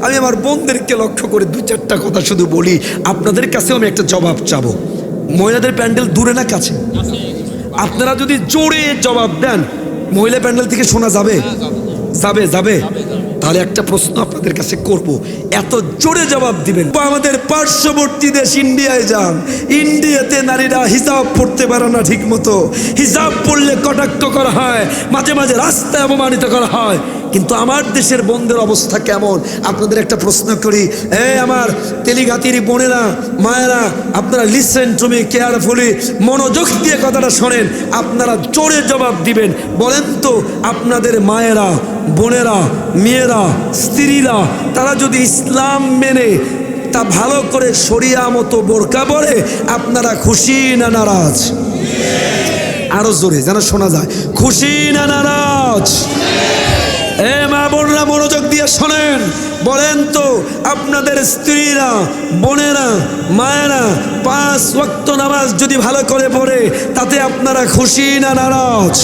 আমি আমার বোনদেরকে লক্ষ্য করে দু চারটা কথা শুধু বলি, আপনাদের কাছেও আমি একটা জবাব চাবো। মহিলাদের প্যান্ডেল দূরে না কাছে? আপনারা যদি জোরে জবাব দেন, মহিলা প্যান্ডেল থেকে শোনা যাবে? যাবে যাবে। তাহলে একটা প্রশ্ন আপনাদের কাছে করব, এত জোরে জবাব দিবেন। আমাদের পার্শ্ববর্তী দেশ ইন্ডিয়ায় যান, ইন্ডিয়াতে নারীরা হিজাব পড়তে পারে না ঠিক মতো। হিজাব পড়লে কটাক্ষ করা হয়, মাঝে মাঝে রাস্তায় অপমানিত করা হয়। কিন্তু আমার দেশের বোনদের অবস্থা কেমন? আপনাদের একটা প্রশ্ন করি, আমার তেলিঘাতির বোনেরা, মায়েরা, আপনারা লিসেন টু মি কেয়ারফুলি, মনোযোগ দিয়ে কথাটা শোনেন। আপনারা জোরে জবাব দিবেন। বলেন তো, আপনাদের মায়েরা, বোনেরা, মেয়েরা, স্ত্রীরা, তারা যদি ইসলাম মেনে তা ভালো করে শরিয়া মতো বোরকা পরে, আপনারা খুশি না নারাজ? আরো জোরে যেন শোনা যায়, খুশি না নারাজ? মা বোনরা মনোযোগ দিয়ে শোনেন। বলেন তো, আপনাদের স্ত্রীরা, বোনেরা, মায়েরা 5 ওয়াক্ত নামাজ যদি ভালো করে পড়ে, তাতে আপনারা খুশি না নারাজ?